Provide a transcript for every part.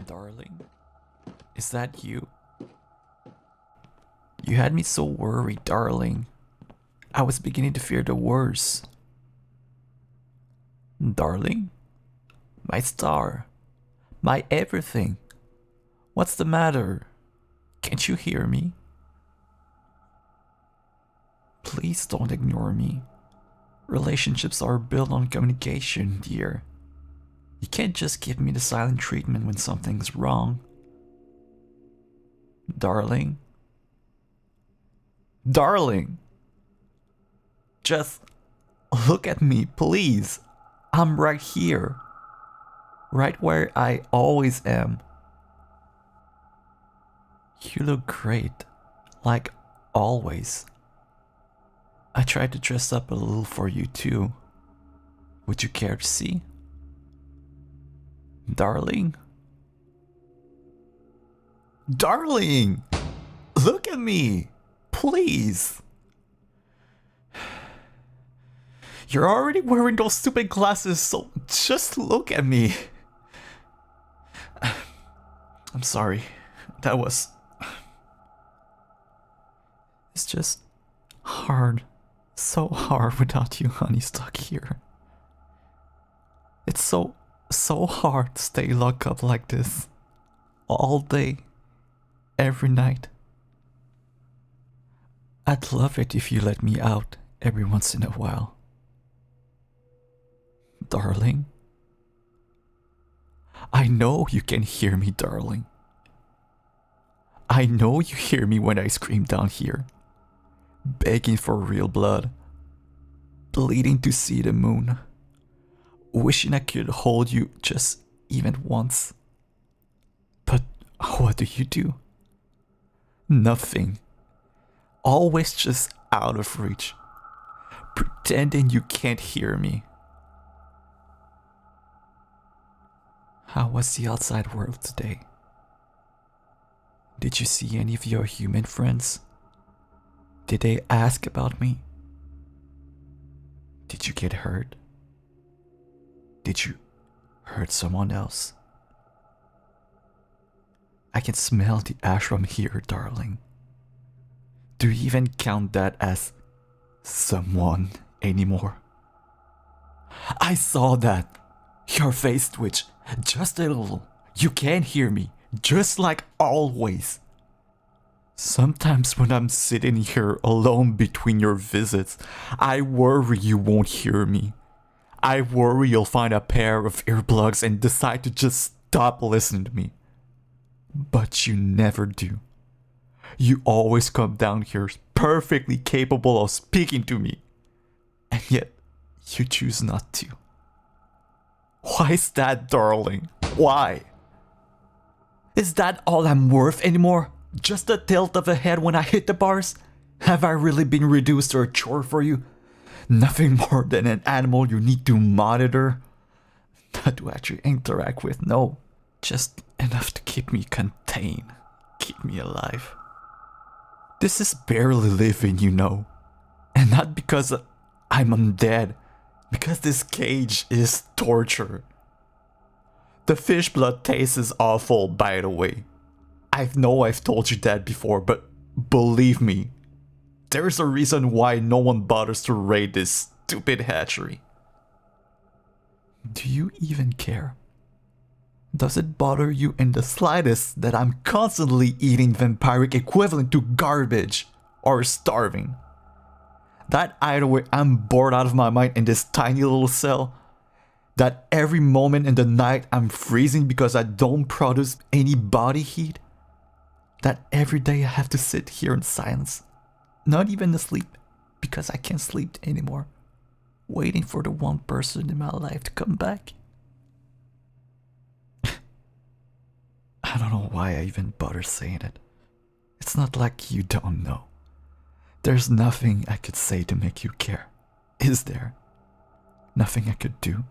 Darling, is that you? You had me so worried, darling. I was beginning to fear the worst. Darling? My star. My everything. What's the matter? Can't you hear me? Please don't ignore me. Relationships are built on communication, dear. You can't just give me the silent treatment when something's wrong. Darling? Darling! Just look at me, please. I'm right here. Right where I always am. You look great. Like always. I tried to dress up a little for you too. Would you care to see? Darling? Darling! Look at me! Please! You're already wearing those stupid glasses, so just look at me. I'm sorry. That was... It's just hard. So hard without you, honey, stuck here. It's so hard to stay locked up like this. All day. Every night. I'd love it if you let me out every once in a while. Darling? I know you can hear me, darling. I know you hear me when I scream down here. Begging for real blood. Bleeding to see the moon. Wishing I could hold you just even once. But what do? Nothing. Always just out of reach. Pretending you can't hear me. How was the outside world today? Did you see any of your human friends? Did they ask about me? Did you get hurt? Did you hurt someone else? I can smell the ash from here, darling. Do you even count that as someone anymore? I saw that. Your face twitch. Just a little. You can't hear me. Just like always. Sometimes when I'm sitting here alone between your visits, I worry you won't hear me. I worry you'll find a pair of earplugs and decide to just stop listening to me. But you never do. You always come down here perfectly capable of speaking to me. And yet, you choose not to. Why is that, darling? Why? Is that all I'm worth anymore? Just a tilt of the head when I hit the bars? Have I really been reduced to a chore for you? Nothing more than an animal you need to monitor? Not to actually interact with, no. Just enough to keep me contained. Keep me alive. This is barely living, you know. And not because I'm undead. Because this cage is torture. The fish blood taste is awful, by the way. I know I've told you that before, but believe me, there's a reason why no one bothers to raid this stupid hatchery. Do you even care? Does it bother you in the slightest that I'm constantly eating vampiric equivalent to garbage or starving? That either way I'm bored out of my mind in this tiny little cell, that every moment in the night I'm freezing because I don't produce any body heat, that every day I have to sit here in silence, not even asleep, because I can't sleep anymore, waiting for the one person in my life to come back. I don't know why I even bother saying it. It's not like you don't know. There's nothing I could say to make you care, is there? Nothing I could do?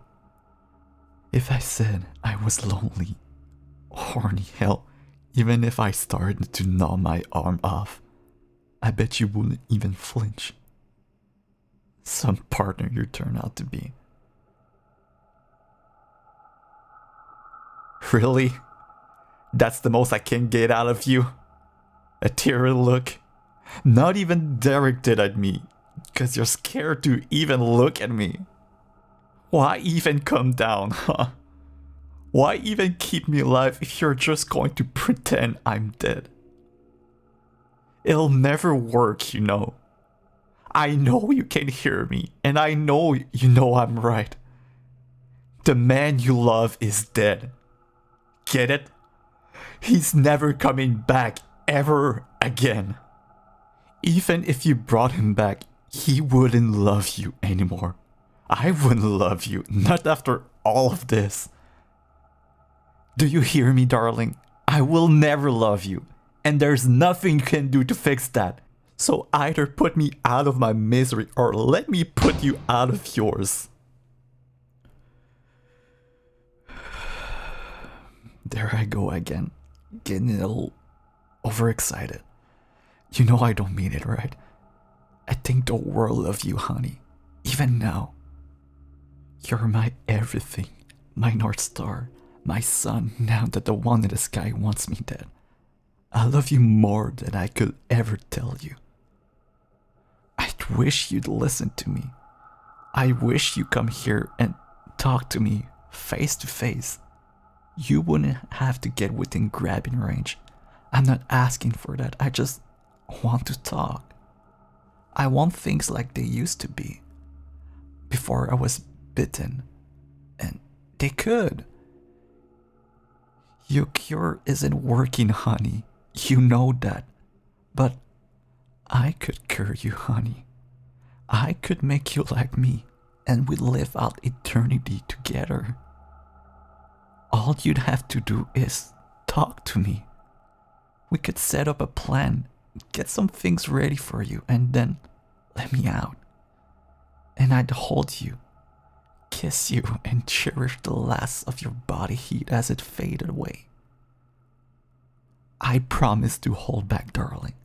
If I said I was lonely, horny, hell, even if I started to gnaw my arm off, I bet you wouldn't even flinch. Some partner you turn out to be. Really? That's the most I can get out of you. A teary look. Not even directed at me, because you're scared to even look at me. Why even come down, huh? Why even keep me alive if you're just going to pretend I'm dead? It'll never work, you know. I know you can hear me, and I know you know I'm right. The man you love is dead. Get it? He's never coming back ever again. Even if you brought him back, he wouldn't love you anymore. I wouldn't love you, not after all of this. Do you hear me, darling? I will never love you, and there's nothing you can do to fix that. So either put me out of my misery or let me put you out of yours. There I go again, getting a little overexcited. You know I don't mean it, right? I think the world loves you, honey. Even now. You're my everything, my North Star, my sun, now that the one in the sky wants me dead. I love you more than I could ever tell you. I wish you'd listen to me. I wish you'd come here and talk to me face to face. You wouldn't have to get within grabbing range. I'm not asking for that. I just want to talk. I want things like they used to be. Before I was bitten. And they could. Your cure isn't working, honey. You know that. But I could cure you, honey. I could make you like me, and we'd live out eternity together. All you'd have to do is talk to me. We could set up a plan, get some things ready for you, and then let me out. And I'd hold you, kiss you, and cherish the last of your body heat as it faded away. I promise to hold back, darling.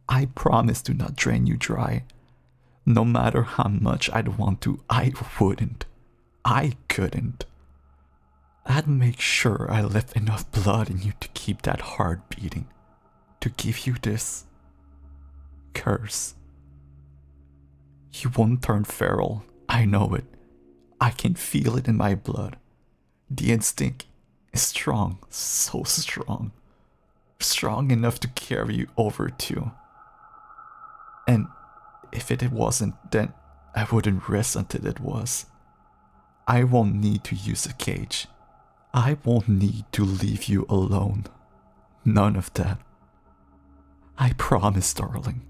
I promise to not drain you dry. No matter how much I'd want to, I wouldn't. I couldn't. I'd make sure I left enough blood in you to keep that heart beating. To give you this curse. You won't turn feral. I know it. I can feel it in my blood. The instinct is strong, so strong. Strong enough to carry you over too. And if it wasn't, then I wouldn't rest until it was. I won't need to use a cage. I won't need to leave you alone. None of that. I promise, darling.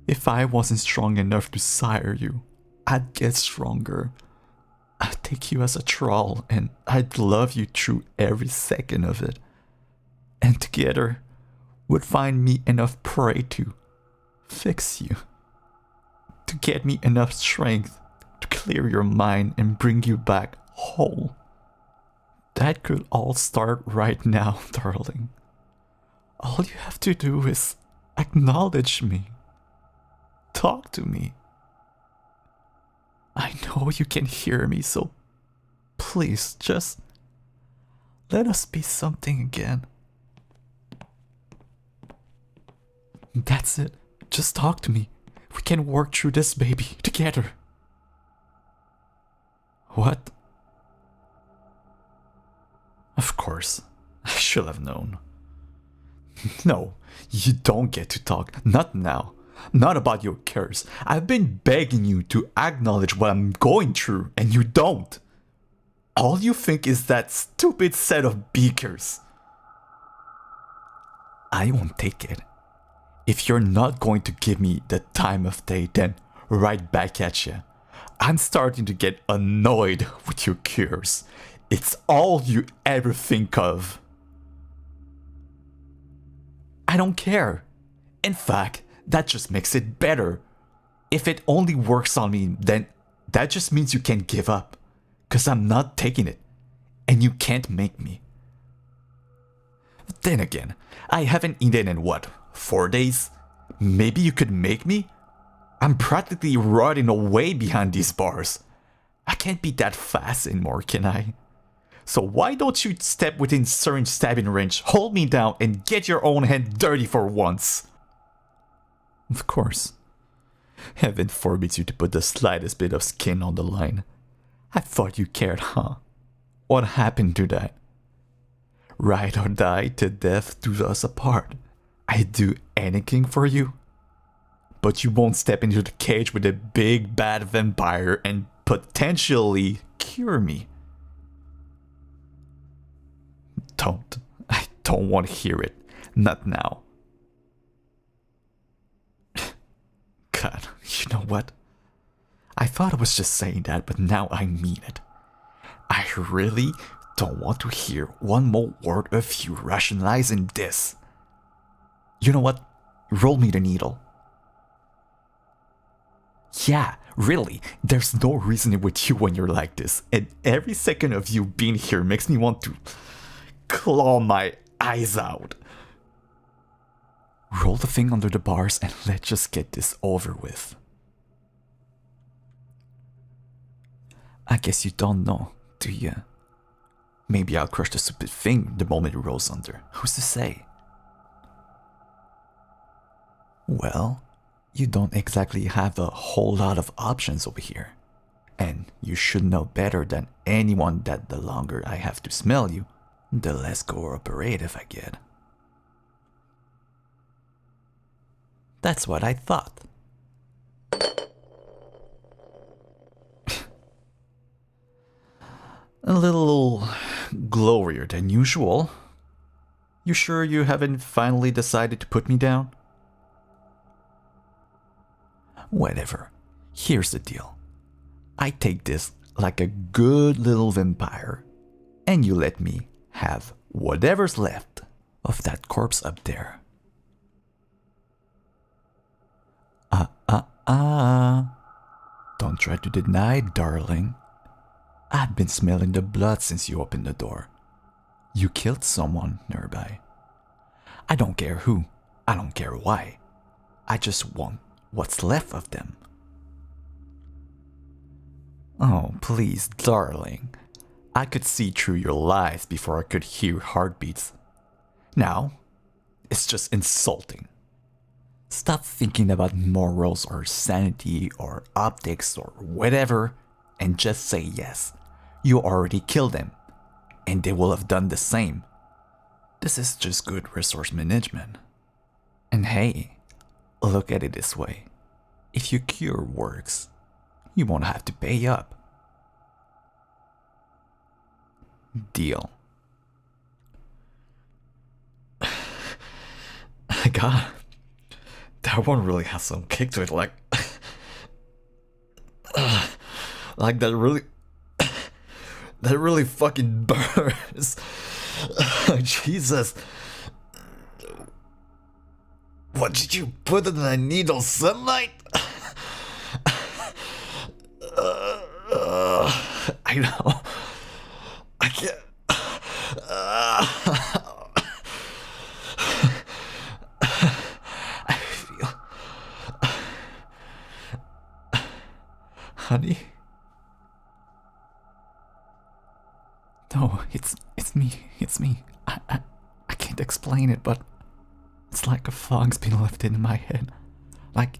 If I wasn't strong enough to sire you, I'd get stronger. I'd take you as a thrall, and I'd love you through every second of it. And together, would find me enough prey to fix you. To get me enough strength to clear your mind and bring you back whole. That could all start right now, darling. All you have to do is acknowledge me. Talk to me. I know you can hear me, so please just let us be something again. That's it. Just talk to me. We can work through this, baby, together. What? Of course. I should have known. No, you don't get to talk. Not now. Not about your curse. I've been begging you to acknowledge what I'm going through, and you don't. All you think is that stupid set of beakers. I won't take it. If you're not going to give me the time of day, then right back at you. I'm starting to get annoyed with your cures. It's all you ever think of. I don't care. In fact, that just makes it better. If it only works on me, then that just means you can give up. 'Cause I'm not taking it. And you can't make me. Then again, I haven't eaten in what, 4 days? Maybe you could make me? I'm practically rotting away behind these bars. I can't be that fast anymore, can I? So why don't you step within syringe stabbing range, hold me down, and get your own hand dirty for once? Of course. Heaven forbids you to put the slightest bit of skin on the line. I thought you cared, huh? What happened to that? Ride or die till death do us apart. I'd do anything for you. But you won't step into the cage with a big bad vampire and potentially cure me. Don't. I don't want to hear it. Not now. God, you know what? I thought I was just saying that, but now I mean it. I really don't want to hear one more word of you rationalizing this. You know what? Roll me the needle. Yeah, really, there's no reasoning with you when you're like this, and every second of you being here makes me want to claw my eyes out. Roll the thing under the bars and let's just get this over with. I guess you don't know, do you? Maybe I'll crush the stupid thing the moment it rolls under. Who's to say? Well, you don't exactly have a whole lot of options over here. And you should know better than anyone that the longer I have to smell you, the less cooperative I get. That's what I thought. A little glowier than usual. You sure you haven't finally decided to put me down? Whatever. Here's the deal. I take this like a good little vampire, and you let me have whatever's left of that corpse up there. Don't try to deny, darling. I've been smelling the blood since you opened the door. You killed someone nearby. I don't care who. I don't care why. I just want what's left of them. Oh, please, darling. I could see through your lies before I could hear heartbeats. Now, it's just insulting. Stop thinking about morals or sanity or optics or whatever and just say yes. You already killed them, and they will have done the same. This is just good resource management. And hey, look at it this way. If your cure works, you won't have to pay up. Deal. God, that one really has some kick to it, like that really fucking burns. Jesus. What did you put in the needle, sunlight? I know. I can't. I feel. Honey? No, it's me. I can't explain it, but it's like a fog's been lifted in my head. Like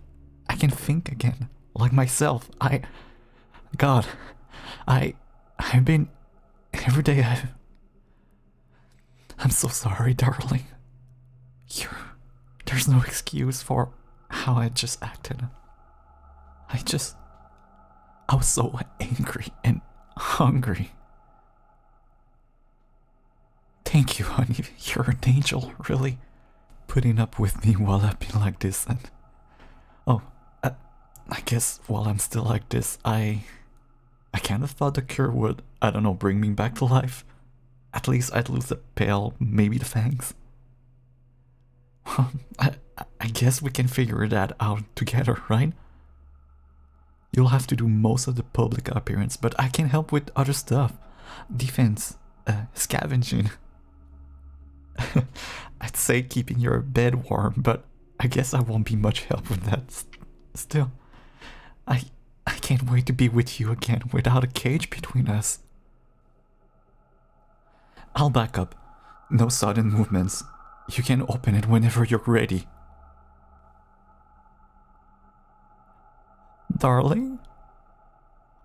I can think again, like myself. I've been every day. I'm so sorry, darling. There's no excuse for how I just acted. I was so angry and hungry. Thank you, honey. You're an angel, really. Putting up with me while I've been like this, and I guess while I'm still like this, I kind of thought the cure would, I don't know, bring me back to life. At least I'd lose the pale, maybe the fangs. Well, I guess we can figure that out together, right? You'll have to do most of the public appearance, but I can help with other stuff. Defense, scavenging. I'd say keeping your bed warm, but I guess I won't be much help with that. Still, I can't wait to be with you again without a cage between us. I'll back up. No sudden movements. You can open it whenever you're ready. Darling?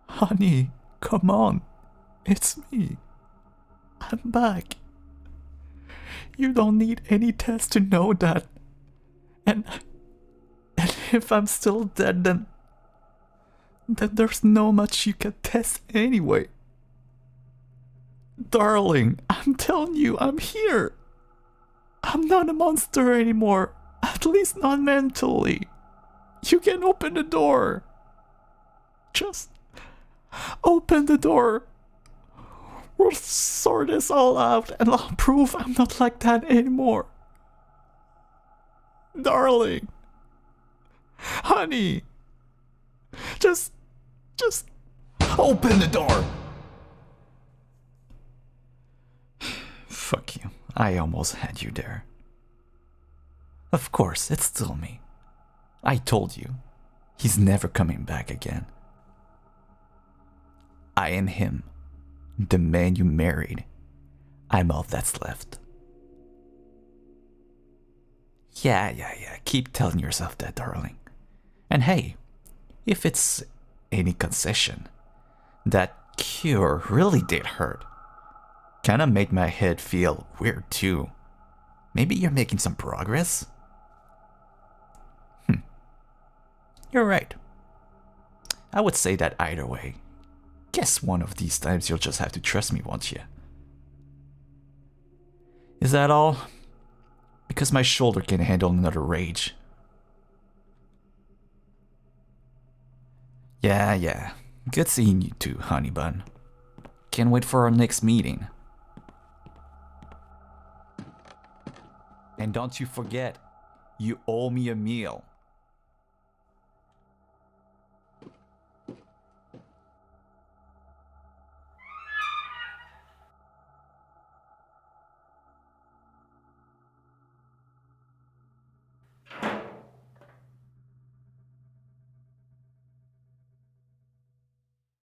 Honey, come on. It's me. I'm back. You don't need any test to know that. And if I'm still dead, then there's no much you can test anyway. Darling, I'm telling you, I'm here. I'm not a monster anymore. At least not mentally. You can open the door. Just open the door. We'll sort this all out and I'll prove I'm not like that anymore. Darling. Honey. Just open the door. Fuck you. I almost had you there. Of course, it's still me. I told you. He's never coming back again. I am him. The man you married. I'm all that's left. Yeah. Keep telling yourself that, darling. And hey, if it's any concession, that cure really did hurt. Kinda made my head feel weird too. Maybe you're making some progress? You're right. I would say that either way. Guess one of these times you'll just have to trust me, won't you? Is that all? Because my shoulder can handle another rage. Yeah. Good seeing you too, honey bun. Can't wait for our next meeting. And don't you forget, you owe me a meal.